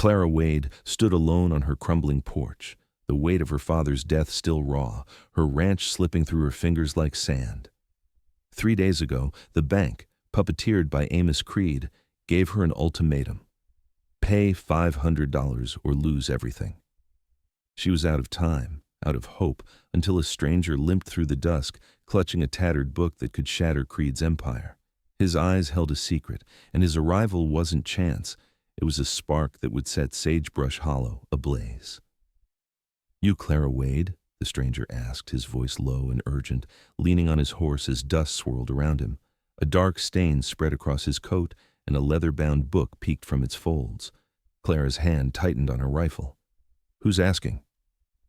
Clara Wade stood alone on her crumbling porch, the weight of her father's death still raw, her ranch slipping through her fingers like sand. 3 days ago, the bank, puppeteered by Amos Creed, gave her an ultimatum: pay $500 or lose everything. She was out of time, out of hope, until a stranger limped through the dusk, clutching a tattered book that could shatter Creed's empire. His eyes held a secret, and his arrival wasn't chance. It was a spark that would set Sagebrush Hollow ablaze. "You Clara Wade?" the stranger asked, his voice low and urgent, leaning on his horse as dust swirled around him. A dark stain spread across his coat, and a leather-bound book peeked from its folds. Clara's hand tightened on her rifle. "Who's asking?"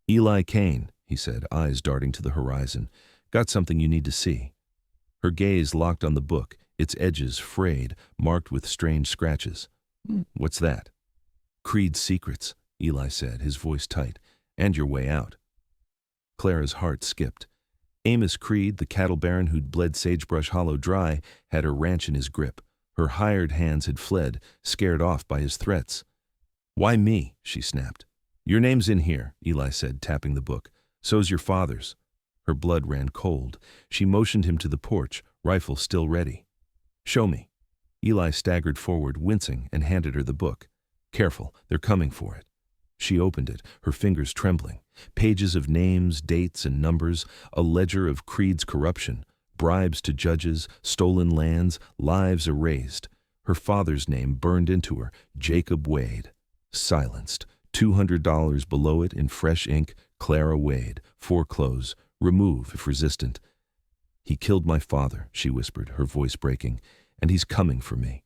"Eli Kane," he said, eyes darting to the horizon. "Got something you need to see." Her gaze locked on the book, its edges frayed, marked with strange scratches. "What's that?" "Creed's secrets," Eli said, his voice tight. "And your way out." Clara's heart skipped. Amos Creed, the cattle baron who'd bled Sagebrush Hollow dry, had her ranch in his grip. Her hired hands had fled, scared off by his threats. "Why me?" she snapped. "Your name's in here," Eli said, tapping the book. "So's your father's." Her blood ran cold. She motioned him to the porch, rifle still ready. "Show me." Eli staggered forward, wincing, and handed her the book. "Careful, they're coming for it." She opened it, her fingers trembling. Pages of names, dates, and numbers, a ledger of Creed's corruption, bribes to judges, stolen lands, lives erased. Her father's name burned into her, Jacob Wade. Silenced. $200 below it in fresh ink, Clara Wade. Foreclose. Remove if resistant. "He killed my father," she whispered, her voice breaking, "and he's coming for me."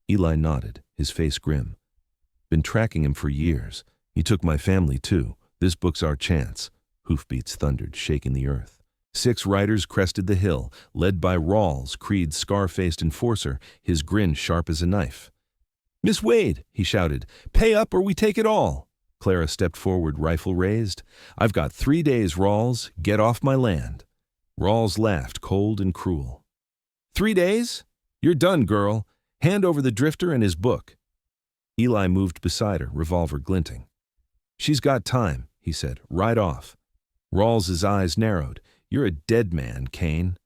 Eli nodded, his face grim. "Been tracking him for years. He took my family, too. This book's our chance." Hoofbeats thundered, shaking the earth. 6 riders crested the hill, led by Rawls, Creed's scar-faced enforcer, his grin sharp as a knife. "Miss Wade," he shouted, "pay up or we take it all." Clara stepped forward, rifle raised. "I've got 3 days, Rawls. Get off my land." Rawls laughed, cold and cruel. 3 days? You're done, girl. Hand over the drifter and his book." Eli moved beside her, revolver glinting. "She's got time," he said. "Right off." Rawls's eyes narrowed. "You're a dead man, Kane."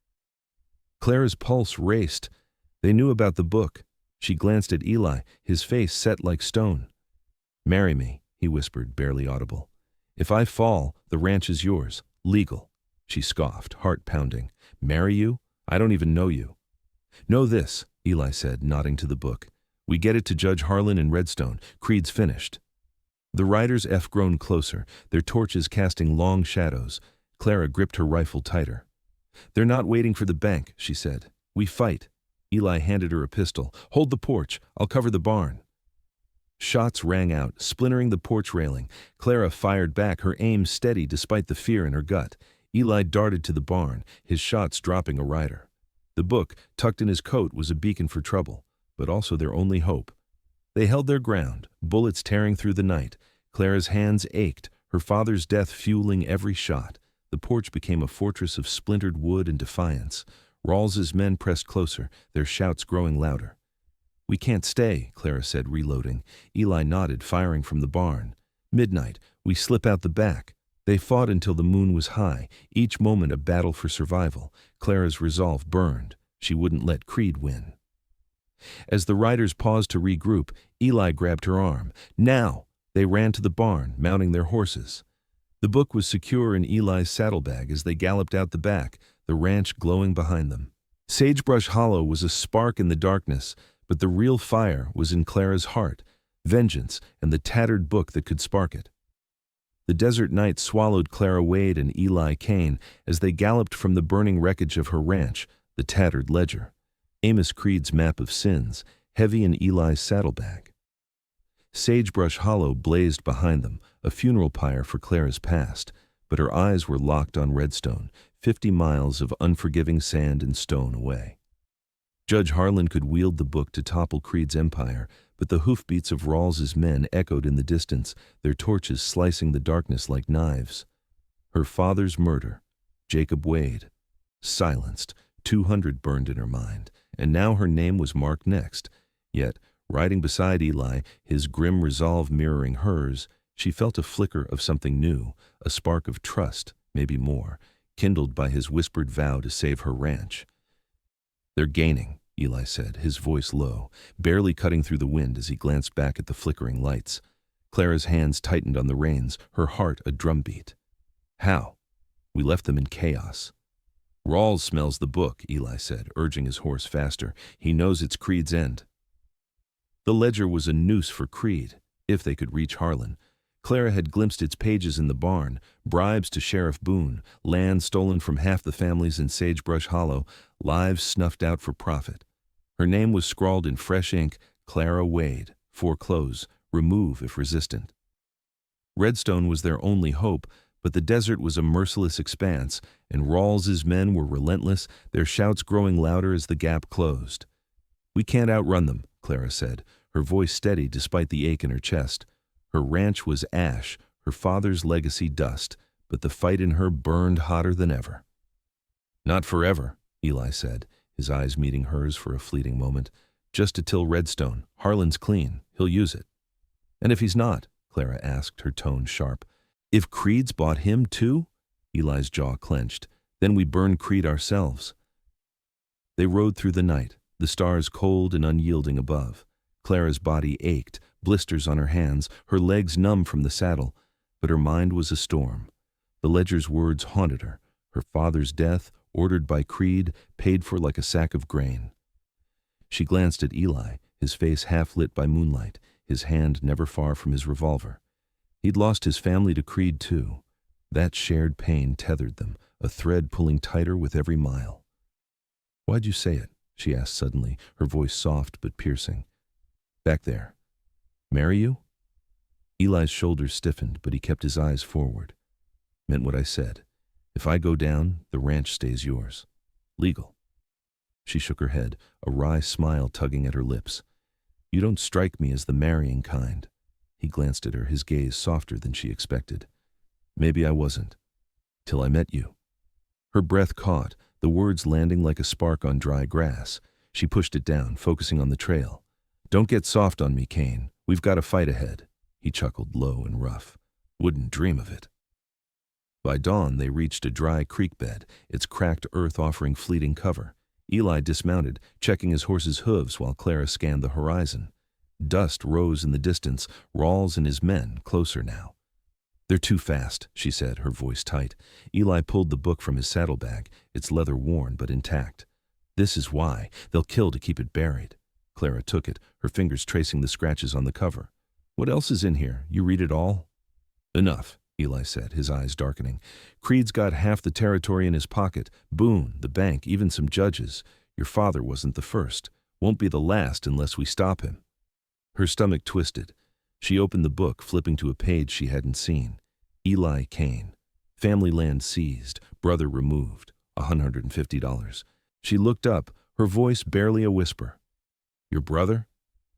Clara's pulse raced. They knew about the book. She glanced at Eli, his face set like stone. "Marry me," he whispered, barely audible. "If I fall, the ranch is yours. Legal." She scoffed, heart pounding. "Marry you? I don't even know you." "Know this," Eli said, nodding to the book. "We get it to Judge Harlan in Redstone. Creed's finished." The riders grown closer, their torches casting long shadows. Clara gripped her rifle tighter. "They're not waiting for the bank," she said. "We fight." Eli handed her a pistol. "Hold the porch. I'll cover the barn." Shots rang out, splintering the porch railing. Clara fired back, her aim steady despite the fear in her gut. Eli darted to the barn, his shots dropping a rider. The book, tucked in his coat, was a beacon for trouble, but also their only hope. They held their ground, bullets tearing through the night. Clara's hands ached, her father's death fueling every shot. The porch became a fortress of splintered wood and defiance. Rawls's men pressed closer, their shouts growing louder. "We can't stay," Clara said, reloading. Eli nodded, firing from the barn. "Midnight, we slip out the back." They fought until the moon was high, each moment a battle for survival. Clara's resolve burned. She wouldn't let Creed win. As the riders paused to regroup, Eli grabbed her arm. "Now!" They ran to the barn, mounting their horses. The book was secure in Eli's saddlebag as they galloped out the back, the ranch glowing behind them. Sagebrush Hollow was a spark in the darkness, but the real fire was in Clara's heart, vengeance, and the tattered book that could spark it. The desert night swallowed Clara Wade and Eli Kane as they galloped from the burning wreckage of her ranch, the tattered ledger. Amos Creed's map of sins, heavy in Eli's saddlebag. Sagebrush Hollow blazed behind them, a funeral pyre for Clara's past, but her eyes were locked on Redstone, 50 miles of unforgiving sand and stone away. Judge Harlan could wield the book to topple Creed's empire, but the hoofbeats of Rawls's men echoed in the distance, their torches slicing the darkness like knives. Her father's murder, Jacob Wade. Silenced, 200 burned in her mind, and now her name was marked next. Yet Riding beside Eli, his grim resolve mirroring hers, she felt a flicker of something new, a spark of trust, maybe more, kindled by his whispered vow to save her ranch. "They're gaining," Eli said, his voice low, barely cutting through the wind as he glanced back at the flickering lights. Clara's hands tightened on the reins, her heart a drumbeat. "How?" "We left them in chaos." "Rawls smells the book," Eli said, urging his horse faster. "He knows it's Creed's end." The ledger was a noose for Creed, if they could reach Harlan. Clara had glimpsed its pages in the barn, bribes to Sheriff Boone, land stolen from half the families in Sagebrush Hollow, lives snuffed out for profit. Her name was scrawled in fresh ink, Clara Wade, foreclose, remove if resistant. Redstone was their only hope, but the desert was a merciless expanse, and Rawls's men were relentless, their shouts growing louder as the gap closed. "We can't outrun them," Clara said, her voice steady despite the ache in her chest. Her ranch was ash, her father's legacy dust, but the fight in her burned hotter than ever. "Not forever," Eli said, his eyes meeting hers for a fleeting moment. "Just to till Redstone. Harlan's clean. He'll use it." "And if he's not?" Clara asked, her tone sharp. "If Creed's bought him too?" Eli's jaw clenched. "Then we burn Creed ourselves." They rode through the night, the stars cold and unyielding above. Clara's body ached, blisters on her hands, her legs numb from the saddle, but her mind was a storm. The ledger's words haunted her. Her father's death, ordered by Creed, paid for like a sack of grain. She glanced at Eli, his face half lit by moonlight, his hand never far from his revolver. He'd lost his family to Creed too. That shared pain tethered them, a thread pulling tighter with every mile. "Why'd you say it?" she asked suddenly, her voice soft but piercing. "Back there. Marry you?" Eli's shoulders stiffened, but he kept his eyes forward. "Meant what I said. If I go down, the ranch stays yours. Legal." She shook her head, a wry smile tugging at her lips. "You don't strike me as the marrying kind." He glanced at her, his gaze softer than she expected. "Maybe I wasn't. Till I met you." Her breath caught, the words landing like a spark on dry grass. She pushed it down, focusing on the trail. "Don't get soft on me, Kane. We've got a fight ahead." He chuckled low and rough. "Wouldn't dream of it." By dawn, they reached a dry creek bed, its cracked earth offering fleeting cover. Eli dismounted, checking his horse's hooves while Clara scanned the horizon. Dust rose in the distance, Rawls and his men closer now. "They're too fast," she said, her voice tight. Eli pulled the book from his saddlebag, its leather worn but intact. "This is why. They'll kill to keep it buried." Clara took it, her fingers tracing the scratches on the cover. "What else is in here? You read it all?" "Enough," Eli said, his eyes darkening. "Creed's got half the territory in his pocket. Boone, the bank, even some judges. Your father wasn't the first. Won't be the last unless we stop him." Her stomach twisted. She opened the book, flipping to a page she hadn't seen. Eli Kane. Family land seized, brother removed, $150. She looked up, her voice barely a whisper. "Your brother?"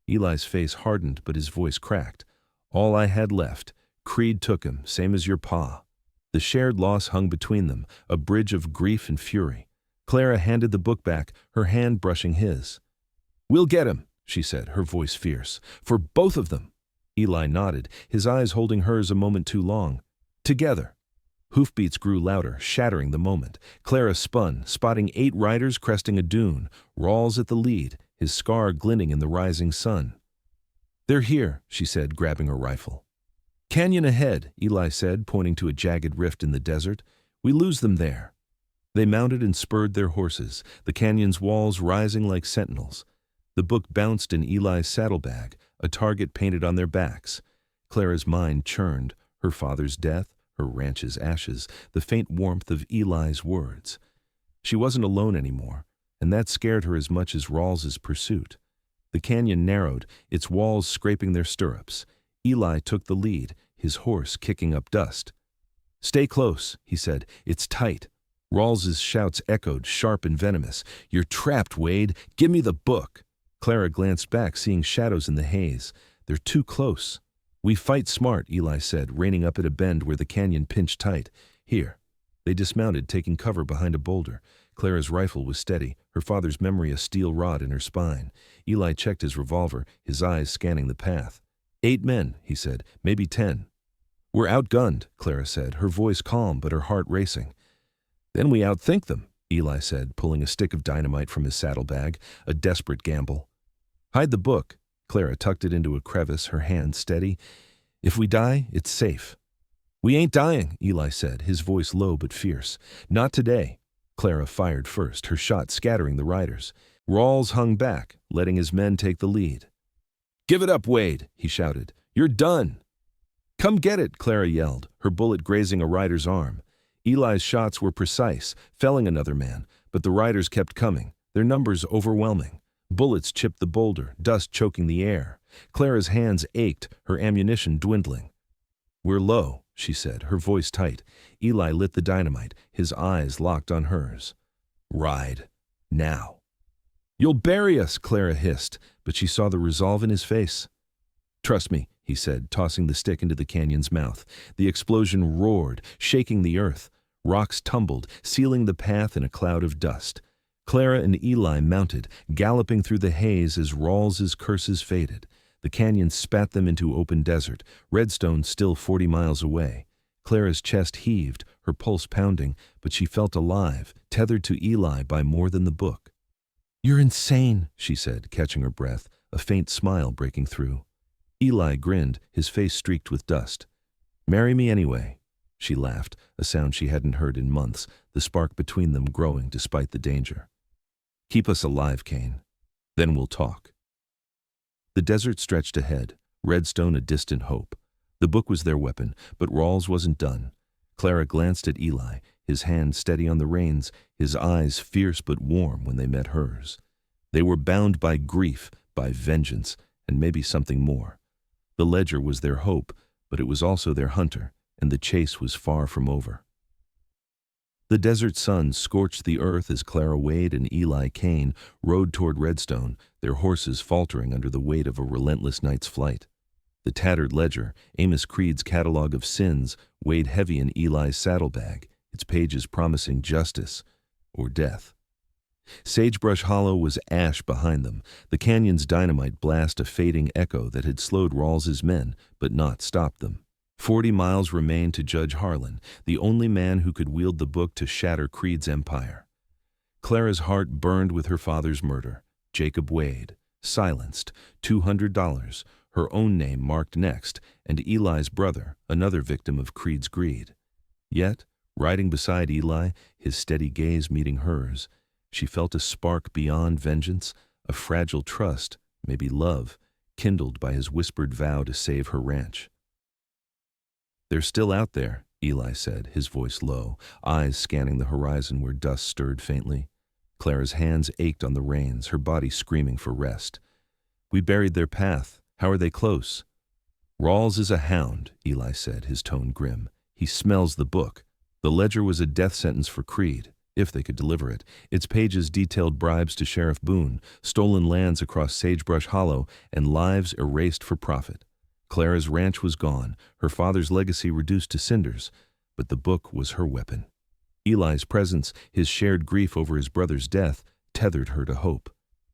Eli's face hardened, but his voice cracked. "All I had left. Creed took him, same as your pa." The shared loss hung between them, a bridge of grief and fury. Clara handed the book back, her hand brushing his. "We'll get him," she said, her voice fierce. "For both of them." Eli nodded, his eyes holding hers a moment too long. "Together." Hoofbeats grew louder, shattering the moment. Clara spun, spotting 8 riders cresting a dune, Rawls at the lead, his scar glinting in the rising sun. "They're here," she said, grabbing her rifle. "Canyon ahead," Eli said, pointing to a jagged rift in the desert. "We lose them there." They mounted and spurred their horses, the canyon's walls rising like sentinels. The book bounced in Eli's saddlebag, a target painted on their backs. Clara's mind churned, her father's death, her ranch's ashes, the faint warmth of Eli's words. She wasn't alone anymore, and that scared her as much as Rawls's pursuit. The canyon narrowed, its walls scraping their stirrups. Eli took the lead, his horse kicking up dust. "Stay close," he said. "It's tight." Rawls's shouts echoed, sharp and venomous. "You're trapped, Wade. Give me the book." Clara glanced back, seeing shadows in the haze. "They're too close." "We fight smart," Eli said, reining up at a bend where the canyon pinched tight. "Here." They dismounted, taking cover behind a boulder. Clara's rifle was steady, her father's memory a steel rod in her spine. Eli checked his revolver, his eyes scanning the path. 8 men, he said, maybe 10. We're outgunned, Clara said, her voice calm but her heart racing. Then we outthink them, Eli said, pulling a stick of dynamite from his saddlebag, a desperate gamble. Hide the book. Clara tucked it into a crevice, her hand steady. If we die, it's safe. We ain't dying, Eli said, his voice low but fierce. Not today. Clara fired first, her shot scattering the riders. Rawls hung back, letting his men take the lead. Give it up, Wade, he shouted. You're done. Come get it, Clara yelled, her bullet grazing a rider's arm. Eli's shots were precise, felling another man, but the riders kept coming, their numbers overwhelming. Bullets chipped the boulder, dust choking the air. Clara's hands ached, her ammunition dwindling. We're low, she said, her voice tight. Eli lit the dynamite, his eyes locked on hers. Ride. Now. You'll bury us, Clara hissed, but she saw the resolve in his face. Trust me, he said, tossing the stick into the canyon's mouth. The explosion roared, shaking the earth. Rocks tumbled, sealing the path in a cloud of dust. Clara and Eli mounted, galloping through the haze as Rawls's curses faded. The canyon spat them into open desert, Redstone still 40 miles away. Clara's chest heaved, her pulse pounding, but she felt alive, tethered to Eli by more than the book. You're insane, she said, catching her breath, a faint smile breaking through. Eli grinned, his face streaked with dust. Marry me anyway. She laughed, a sound she hadn't heard in months, the spark between them growing despite the danger. Keep us alive, Kane. Then we'll talk. The desert stretched ahead, Redstone a distant hope. The book was their weapon, but Rawls wasn't done. Clara glanced at Eli, his hand steady on the reins, his eyes fierce but warm when they met hers. They were bound by grief, by vengeance, and maybe something more. The ledger was their hope, but it was also their hunter, and the chase was far from over. The desert sun scorched the earth as Clara Wade and Eli Kane rode toward Redstone, their horses faltering under the weight of a relentless night's flight. The tattered ledger, Amos Creed's catalog of sins, weighed heavy in Eli's saddlebag, its pages promising justice or death. Sagebrush Hollow was ash behind them, the canyon's dynamite blast a fading echo that had slowed Rawls's men, but not stopped them. 40 miles remained to Judge Harlan, the only man who could wield the book to shatter Creed's empire. Clara's heart burned with her father's murder. Jacob Wade, silenced, $200, her own name marked next, and Eli's brother, another victim of Creed's greed. Yet, riding beside Eli, his steady gaze meeting hers, she felt a spark beyond vengeance, a fragile trust, maybe love, kindled by his whispered vow to save her ranch. They're still out there, Eli said, his voice low, eyes scanning the horizon where dust stirred faintly. Clara's hands ached on the reins, her body screaming for rest. We buried their path. How are they close? Rawls is a hound, Eli said, his tone grim. He smells the book. The ledger was a death sentence for Creed, if they could deliver it. Its pages detailed bribes to Sheriff Boone, stolen lands across Sagebrush Hollow, and lives erased for profit. Clara's ranch was gone, her father's legacy reduced to cinders, but the book was her weapon. Eli's presence, his shared grief over his brother's death, tethered her to hope.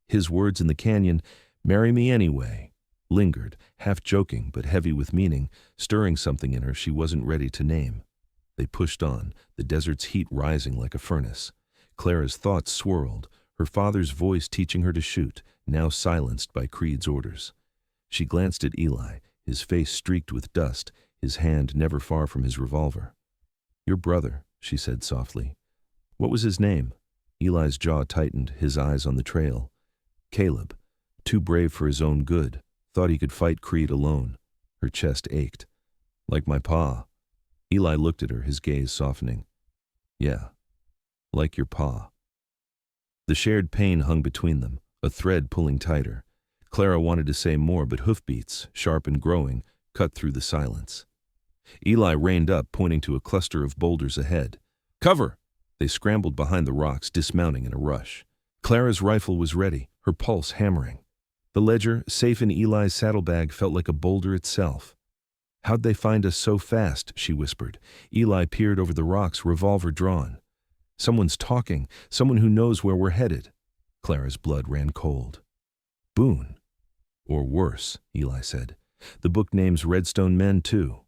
His words in the canyon, "Marry me anyway," lingered, half joking but heavy with meaning, stirring something in her she wasn't ready to name. They pushed on, the desert's heat rising like a furnace. Clara's thoughts swirled, her father's voice teaching her to shoot, now silenced by Creed's orders. She glanced at Eli, his face streaked with dust, his hand never far from his revolver. Your brother, she said softly. What was his name? Eli's jaw tightened, his eyes on the trail. Caleb, too brave for his own good, thought he could fight Creed alone. Her chest ached. Like my pa. Eli looked at her, his gaze softening. Yeah, like your pa. The shared pain hung between them, a thread pulling tighter. Clara wanted to say more, but hoofbeats, sharp and growing, cut through the silence. Eli reined up, pointing to a cluster of boulders ahead. Cover! They scrambled behind the rocks, dismounting in a rush. Clara's rifle was ready, her pulse hammering. The ledger, safe in Eli's saddlebag, felt like a boulder itself. How'd they find us so fast? She whispered. Eli peered over the rocks, revolver drawn. Someone's talking, someone who knows where we're headed. Clara's blood ran cold. Boone. Or worse, Eli said. The book names Redstone men, too.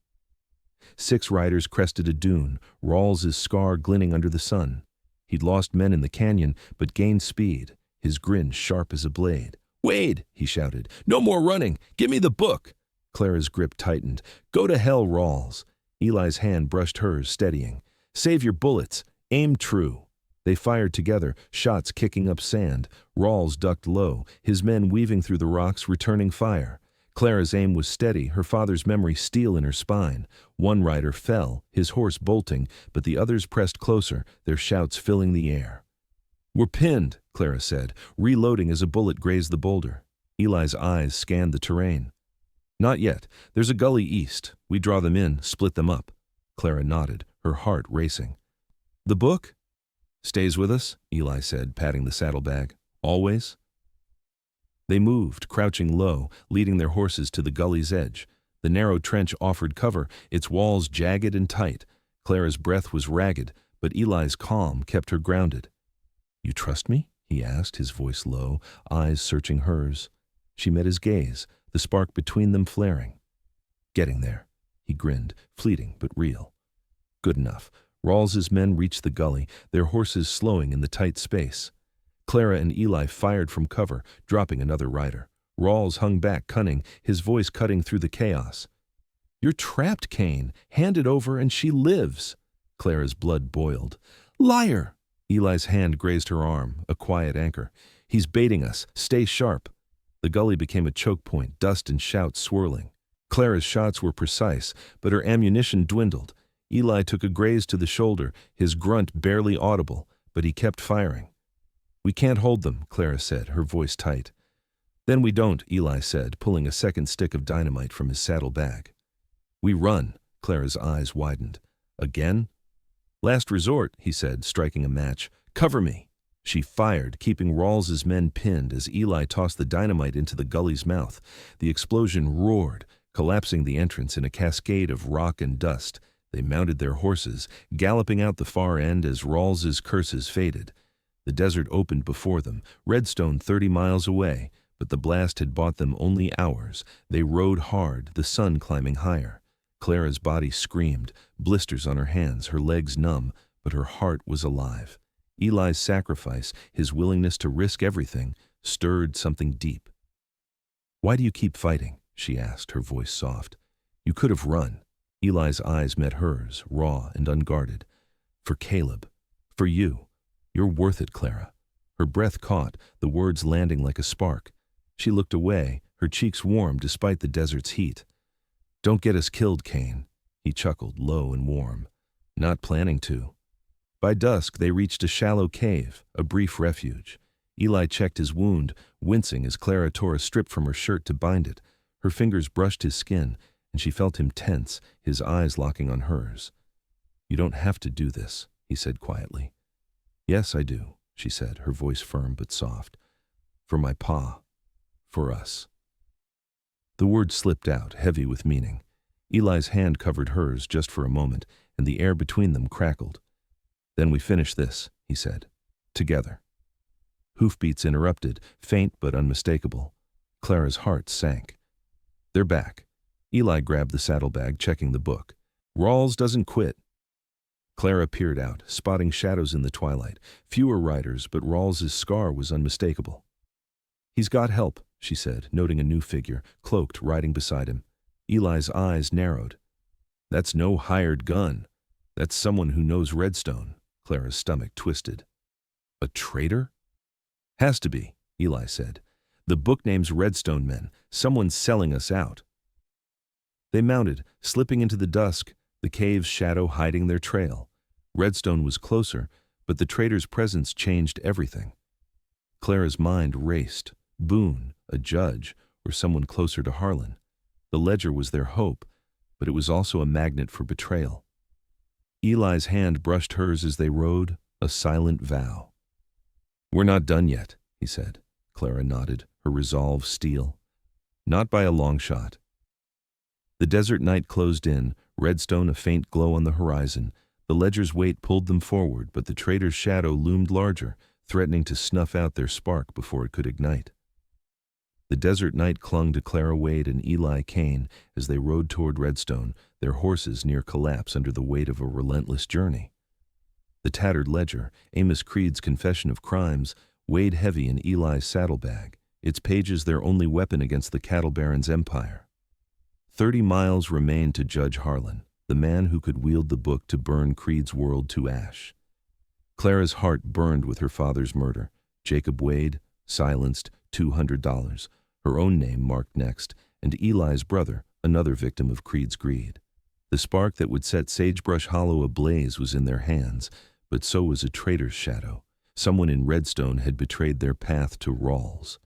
6 riders crested a dune, Rawls's scar glinting under the sun. He'd lost men in the canyon, but gained speed, his grin sharp as a blade. "Wade!" he shouted. "No more running! Give me the book!" Clara's grip tightened. "Go to hell, Rawls!" Eli's hand brushed hers, steadying. "Save your bullets! Aim true!" They fired together, shots kicking up sand. Rawls ducked low, his men weaving through the rocks, returning fire. Clara's aim was steady, her father's memory steel in her spine. One rider fell, his horse bolting, but the others pressed closer, their shouts filling the air. "We're pinned," Clara said, reloading as a bullet grazed the boulder. Eli's eyes scanned the terrain. "Not yet. There's a gully east. We draw them in, split them up." Clara nodded, her heart racing. "The book?" "Stays with us," Eli said, patting the saddlebag. "Always?" They moved, crouching low, leading their horses to the gully's edge. The narrow trench offered cover, its walls jagged and tight. Clara's breath was ragged, but Eli's calm kept her grounded. "You trust me?" he asked, his voice low, eyes searching hers. She met his gaze, the spark between them flaring. "Getting there," he grinned, fleeting but real. Good enough. Rawls's men reached the gully, their horses slowing in the tight space. Clara and Eli fired from cover, dropping another rider. Rawls hung back, cunning, his voice cutting through the chaos. "You're trapped, Kane. Hand it over and she lives." Clara's blood boiled. "Liar!" Eli's hand grazed her arm, a quiet anchor. "He's baiting us. Stay sharp." The gully became a choke point, dust and shouts swirling. Clara's shots were precise, but her ammunition dwindled. Eli took a graze to the shoulder, his grunt barely audible, but he kept firing. "We can't hold them," Clara said, her voice tight. "Then we don't," Eli said, pulling a second stick of dynamite from his saddlebag. "We run," Clara's eyes widened. "Again?" "Last resort," he said, striking a match. "Cover me." She fired, keeping Rawls's men pinned as Eli tossed the dynamite into the gully's mouth. The explosion roared, collapsing the entrance in a cascade of rock and dust. They mounted their horses, galloping out the far end as Rawls's curses faded. The desert opened before them, Redstone 30 miles away, but the blast had bought them only hours. They rode hard, the sun climbing higher. Clara's body screamed, blisters on her hands, her legs numb, but her heart was alive. Eli's sacrifice, his willingness to risk everything, stirred something deep. "Why do you keep fighting?" she asked, her voice soft. "You could have run." Eli's eyes met hers, raw and unguarded. "For Caleb. For you. You're worth it, Clara." Her breath caught, the words landing like a spark. She looked away, her cheeks warm despite the desert's heat. "Don't get us killed, Kane." He chuckled, low and warm. "Not planning to." By dusk, they reached a shallow cave, a brief refuge. Eli checked his wound, wincing as Clara tore a strip from her shirt to bind it. Her fingers brushed his skin, and she felt him tense, his eyes locking on hers. "You don't have to do this," he said quietly. "Yes, I do," she said, her voice firm but soft. "For my pa. For us." The words slipped out, heavy with meaning. Eli's hand covered hers just for a moment, and the air between them crackled. "Then we finish this," he said. "Together." Hoofbeats interrupted, faint but unmistakable. Clara's heart sank. "They're back." Eli grabbed the saddlebag, checking the book. "Rawls doesn't quit." Clara peered out, spotting shadows in the twilight. Fewer riders, but Rawls's scar was unmistakable. "He's got help," she said, noting a new figure, cloaked, riding beside him. Eli's eyes narrowed. "That's no hired gun. That's someone who knows Redstone." Clara's stomach twisted. "A traitor?" "Has to be," Eli said. "The book names Redstone men. Someone's selling us out." They mounted, slipping into the dusk, the cave's shadow hiding their trail. Redstone was closer, but the traitor's presence changed everything. Clara's mind raced. Boone, a judge, or someone closer to Harlan. The ledger was their hope, but it was also a magnet for betrayal. Eli's hand brushed hers as they rode, a silent vow. "We're not done yet," he said. Clara nodded, her resolve steel. "Not by a long shot." The desert night closed in, Redstone a faint glow on the horizon. The ledger's weight pulled them forward, but the traitor's shadow loomed larger, threatening to snuff out their spark before it could ignite. The desert night clung to Clara Wade and Eli Kane as they rode toward Redstone, their horses near collapse under the weight of a relentless journey. The tattered ledger, Amos Creed's confession of crimes, weighed heavy in Eli's saddlebag, its pages their only weapon against the cattle baron's empire. 30 miles remained to Judge Harlan, the man who could wield the book to burn Creed's world to ash. Clara's heart burned with her father's murder. Jacob Wade, silenced, $200, her own name marked next, and Eli's brother, another victim of Creed's greed. The spark that would set Sagebrush Hollow ablaze was in their hands, but so was a traitor's shadow. Someone in Redstone had betrayed their path to Rawls.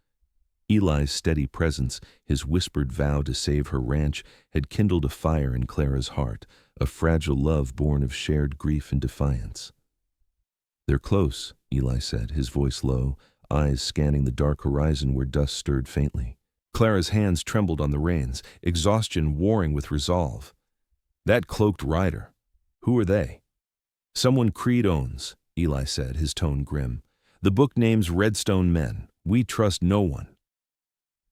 Eli's steady presence, his whispered vow to save her ranch, had kindled a fire in Clara's heart, a fragile love born of shared grief and defiance. "They're close," Eli said, his voice low, eyes scanning the dark horizon where dust stirred faintly. Clara's hands trembled on the reins, exhaustion warring with resolve. "That cloaked rider. Who are they?" "Someone Creed owns," Eli said, his tone grim. "The book names Redstone men. We trust no one."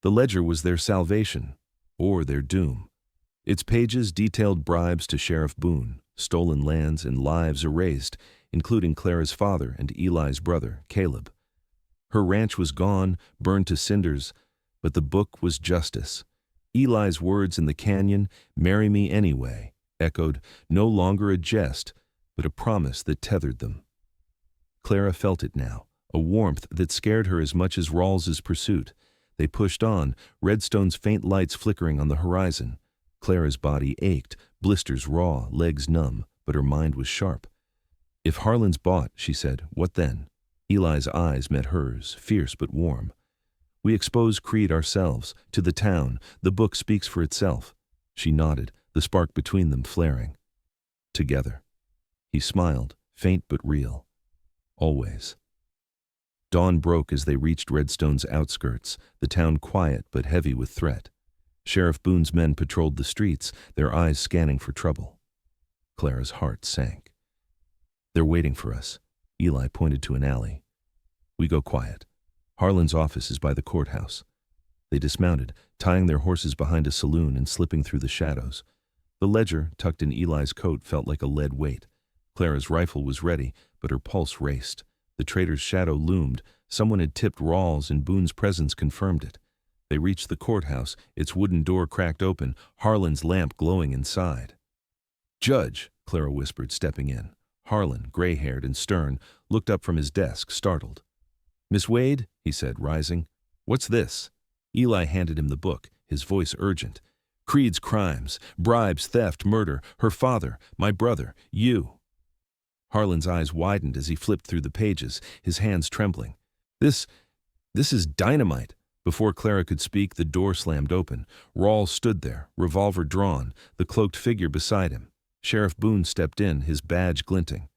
The ledger was their salvation, or their doom. Its pages detailed bribes to Sheriff Boone, stolen lands and lives erased, including Clara's father and Eli's brother, Caleb. Her ranch was gone, burned to cinders, but the book was justice. Eli's words in the canyon, "Marry me anyway," echoed, no longer a jest, but a promise that tethered them. Clara felt it now, a warmth that scared her as much as Rawls's pursuit. They pushed on, Redstone's faint lights flickering on the horizon. Clara's body ached, blisters raw, legs numb, but her mind was sharp. "If Harlan's bought," she said, "what then?" Eli's eyes met hers, fierce but warm. "We expose Creed ourselves, to the town. The book speaks for itself." She nodded, the spark between them flaring. "Together." He smiled, faint but real. "Always." Dawn broke as they reached Redstone's outskirts, the town quiet but heavy with threat. Sheriff Boone's men patrolled the streets, their eyes scanning for trouble. Clara's heart sank. "They're waiting for us." Eli pointed to an alley. "We go quiet. Harlan's office is by the courthouse." They dismounted, tying their horses behind a saloon and slipping through the shadows. The ledger, tucked in Eli's coat, felt like a lead weight. Clara's rifle was ready, but her pulse raced. The traitor's shadow loomed. Someone had tipped Rawls, and Boone's presence confirmed it. They reached the courthouse, its wooden door cracked open, Harlan's lamp glowing inside. "Judge," Clara whispered, stepping in. Harlan, gray-haired and stern, looked up from his desk, startled. "Miss Wade," he said, rising. "What's this?" Eli handed him the book, his voice urgent. "Creed's crimes, bribes, theft, murder, her father, my brother, you." Harlan's eyes widened as he flipped through the pages, his hands trembling. This is dynamite." Before Clara could speak, the door slammed open. Rawls stood there, revolver drawn, the cloaked figure beside him. Sheriff Boone stepped in, his badge glinting.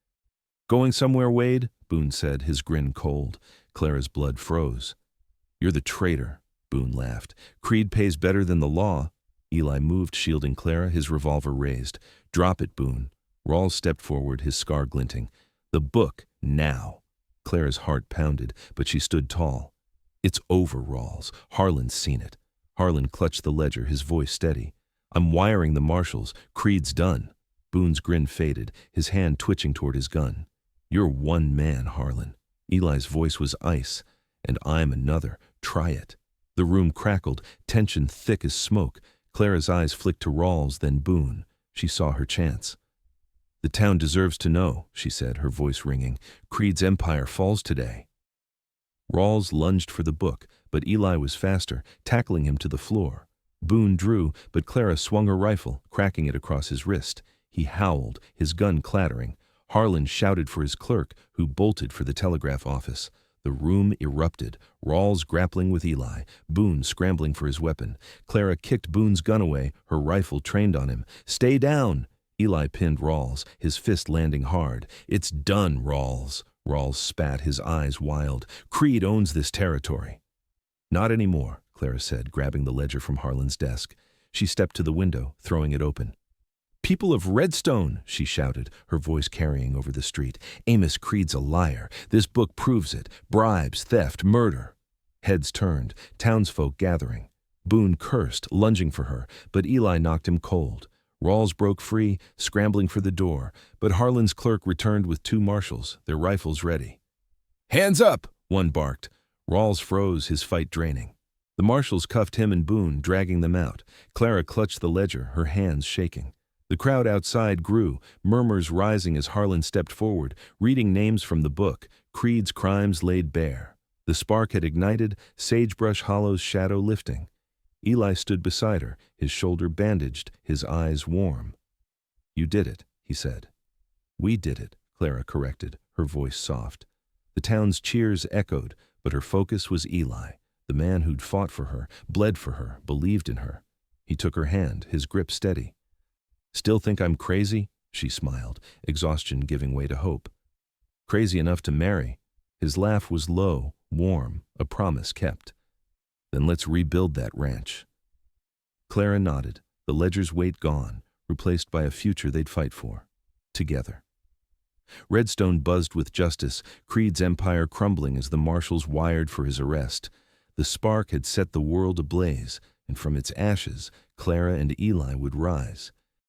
"Going somewhere, Wade?" Boone said, his grin cold. Clara's blood froze. "You're the traitor," Boone laughed. "Creed pays better than the law." Eli moved, shielding Clara, his revolver raised. "Drop it, Boone." Rawls stepped forward, his scar glinting. "The book, now." Clara's heart pounded, but she stood tall. "It's over, Rawls. Harlan's seen it." Harlan clutched the ledger, his voice steady. "I'm wiring the marshals. Creed's done." Boone's grin faded, his hand twitching toward his gun. "You're one man, Harlan." Eli's voice was ice. "And I'm another. Try it." The room crackled, tension thick as smoke. Clara's eyes flicked to Rawls, then Boone. She saw her chance. "The town deserves to know," she said, her voice ringing. "Creed's empire falls today." Rawls lunged for the book, but Eli was faster, tackling him to the floor. Boone drew, but Clara swung her rifle, cracking it across his wrist. He howled, his gun clattering. Harlan shouted for his clerk, who bolted for the telegraph office. The room erupted, Rawls grappling with Eli, Boone scrambling for his weapon. Clara kicked Boone's gun away, her rifle trained on him. "Stay down!" Eli pinned Rawls, his fist landing hard. "It's done, Rawls." Rawls spat, his eyes wild. "Creed owns this territory." "Not anymore," Clara said, grabbing the ledger from Harlan's desk. She stepped to the window, throwing it open. "People of Redstone," she shouted, her voice carrying over the street. "Amos Creed's a liar. This book proves it. Bribes, theft, murder." Heads turned, townsfolk gathering. Boone cursed, lunging for her, but Eli knocked him cold. Rawls broke free, scrambling for the door, but Harlan's clerk returned with 2 marshals, their rifles ready. "Hands up!" one barked. Rawls froze, his fight draining. The marshals cuffed him and Boone, dragging them out. Clara clutched the ledger, her hands shaking. The crowd outside grew, murmurs rising as Harlan stepped forward, reading names from the book, Creed's crimes laid bare. The spark had ignited, Sagebrush Hollow's shadow lifting. Eli stood beside her, his shoulder bandaged, his eyes warm. "You did it," he said. "We did it," Clara corrected, her voice soft. The town's cheers echoed, but her focus was Eli, the man who'd fought for her, bled for her, believed in her. He took her hand, his grip steady. "Still think I'm crazy?" she smiled, exhaustion giving way to hope. "Crazy enough to marry." His laugh was low, warm, a promise kept. "Then let's rebuild that ranch." Clara nodded, the ledger's weight gone, replaced by a future they'd fight for. Together. Redstone buzzed with justice, Creed's empire crumbling as the marshals wired for his arrest. The spark had set the world ablaze, and from its ashes, Clara and Eli would rise.